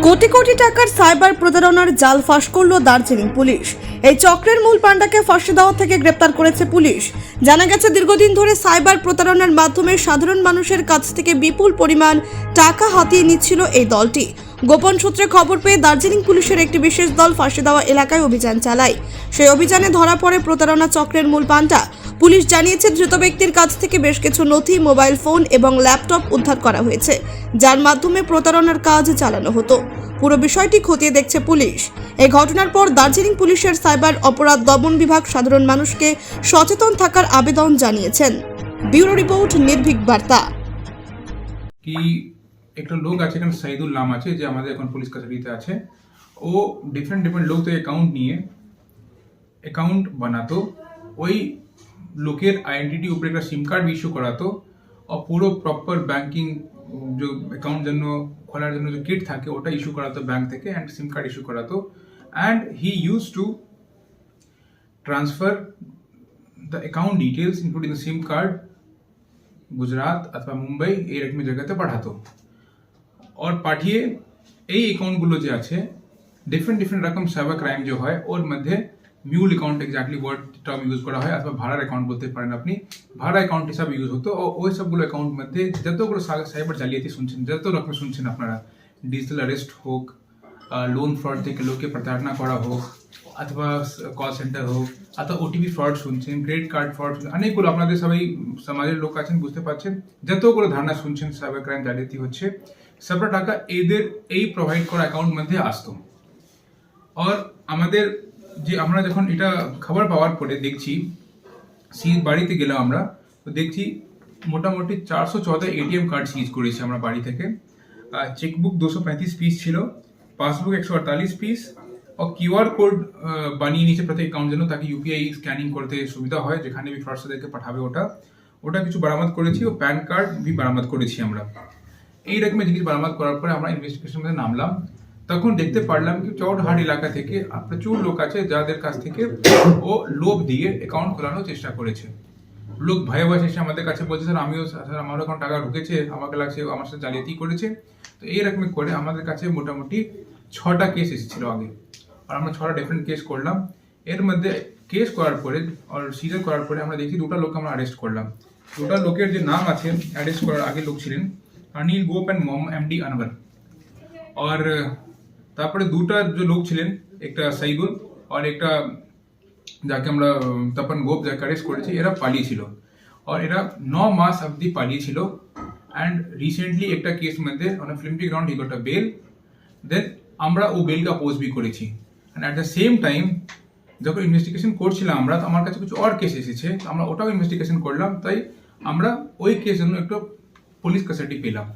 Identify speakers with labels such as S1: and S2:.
S1: কোটি কোটি টাকার সাইবার প্রতারণার জাল ফাঁস করল দার্জিলিং পুলিশ। এই চক্রের মূল পাণ্ডাকে ফাঁসি দেওয়া থেকে গ্রেপ্তার করেছে পুলিশ। জানা গেছে, দীর্ঘদিন ধরে সাইবার প্রতারণার মাধ্যমে সাধারণ মানুষের কাছ থেকে বিপুল পরিমাণ টাকা হাতিয়ে নিচ্ছিল এই দলটি। গোপন সূত্রে খবর পেয়ে দার্জিলিং পুলিশের একটি বিশেষ দল ফাঁসি দেওয়া এলাকায় অভিযান চালায়। সেই অভিযানে ধরা পড়ে প্রতারণা চক্রের মূল পাণ্ডা। পুলিশ জানিয়েছে, ধৃত ব্যক্তির কাছ থেকে বেশ কিছু নথি, মোবাইল ফোন এবং ল্যাপটপ উদ্ধার করা হয়েছে, যার মাধ্যমে প্রতারণার কাজ চালানো হতো। পুরো বিষয়টি খতিয়ে দেখছে পুলিশ। এই ঘটনার পর দার্জিলিং পুলিশের সাইবার অপরাধ দমন বিভাগ সাধারণ মানুষকে সচেতন থাকার আবেদন জানিয়েছেন। ব্যুরো রিপোর্ট, নির্ভীক বার্তা।
S2: কি একটা লোক আছে এখানে, সাইদুল নাম আছে, যে আমাদের এখন পুলিশ কাছারিতে আছে। ও ডিফারেন্ট লোক থেকে অ্যাকাউন্ট নিয়ে অ্যাকাউন্ট বানাতো, ওই লোকের আইডেন্টিটি উপরে একটা সিম কার্ড ইস্যু করাতো, আর পুরো প্রপার ব্যাংকিং যে অ্যাকাউন্ট জন্য খোলার জন্য যে কিট থাকে ওটা ইস্যু করাতো ব্যাংক থেকে, অ্যান্ড সিম কার্ড ইস্যু করাতো। And he use to transfer the account details including the SIM card Gujarat অথবা মুম্বাই এইরকম জায়গাতে পাঠাতো। और পাঠিয়ে এই অ্যাকাউন্টগুলো যে আছে ডিফারেন্ট রকম সাইবার ক্রাইম যে হয় ওর মধ্যে মিউল account exactly word term use করা হয়, অথবা ভাড়ার অ্যাকাউন্ট বলতে পারেন আপনি, ভাড়া অ্যাকাউন্ট হিসাবে ইউজ হতো। ওই সবগুলো অ্যাকাউন্ট মধ্যে যতগুলো সাইবার জালিয়াতি শুনছেন, যত রকম শুনছেন আপনারা, ডিজিটাল অ্যারেস্ট হোক, লোন ফ্রড থেকে লোককে প্রতারণা করা হোক, অথবা কল সেন্টার হোক, অথবা ওটিপি ফ্রড শুনছেন, ক্রেডিট কার্ড ফ্রড শুনছেন, অনেকগুলো আপনাদের সবাই সমাজের লোক আছেন, বুঝতে পারছেন যতগুলো ধারণা শুনছেন সাইবার ক্রাইম জালিয়াতি হচ্ছে, সবটা টাকা এদের এই প্রোভাইড করা অ্যাকাউন্ট মধ্যে আসতো। আর আমাদের যে আমরা যখন এটা খবর পাওয়ার পরে দেখছি, বাড়িতে গেলাম আমরা, তো দেখছি মোটামুটি 414 এটিএম কার্ড সিজ করেছি আমরা বাড়ি থেকে। চেকবুক 235 পিস ছিল, পাসবুক 148 পিস, और QR কোড বানিয়ে নিয়েছে প্রত্যেক অ্যাকাউন্ট জন্য, তাকে ইউপিআই স্ক্যানিং করতে সুবিধা হয়, যেখানে বি ফ্রডস্টারদেরকে পাঠাবে ওটা কিছু বরামদ করেছি। ও প্যান কার্ড বি বরামদ করেছি আমরা। এই রকমের জিনিস বরামদ করার পরে আমরা ইনভেস্টিগেশনের মধ্যে নামলাম। তখন দেখতে পারলাম কি চৌটহাট এলাকা থেকে প্রচুর লোক আছে যাদের কাছ থেকে ও লোভ দিয়ে অ্যাকাউন্ট খোলানোর চেষ্টা করেছে। লোক ভয়ে ভয়ে এসে আমাদের কাছে বলছে, স্যার আমারও এখন টাকা ঢুকেছে, আমাকে লাগছে আমার সাথে জালিয়াতি করেছে। তো এইরকম করে আমাদের কাছে মোটামুটি 6টা কেস এসেছিল আগে, আর আমরা 6টা ডিফারেন্ট কেস করলাম। এর মধ্যে কেস করার পরে আর সিজার করার পরে আমরা দেখি 2টা লোক আমরা অ্যারেস্ট করলাম। 2টা লোকের যে নাম আছে, অ্যারেস্ট করার আগে লোক ছিলেন অনিল গোপ অ্যান্ড এমডি আনওয়ার। আর তারপরে 2টা যে লোক ছিলেন, একটা সাইবুল আর একটা যাকে আমরা তপন গোপ যাকে অ্যারেস্ট করেছি, এরা পালিয়েছিল। আর এরা 9 মাস অবধি পালিয়েছিল। অ্যান্ড রিসেন্টলি একটা কেস মধ্যে on flimsy ground he got a bail, দেন আমরা ও বেলকে অপোজ বি করেছি। And at the same time যখন ইনভেস্টিগেশন করছিলাম আমরা, তো আমার কাছে কিছু আর কেস এসেছে, আমরা ওটাও ইনভেস্টিগেশন করলাম। তাই আমরা ওই কেস জন্য একটু পুলিশ কাস্টাডি পেলাম।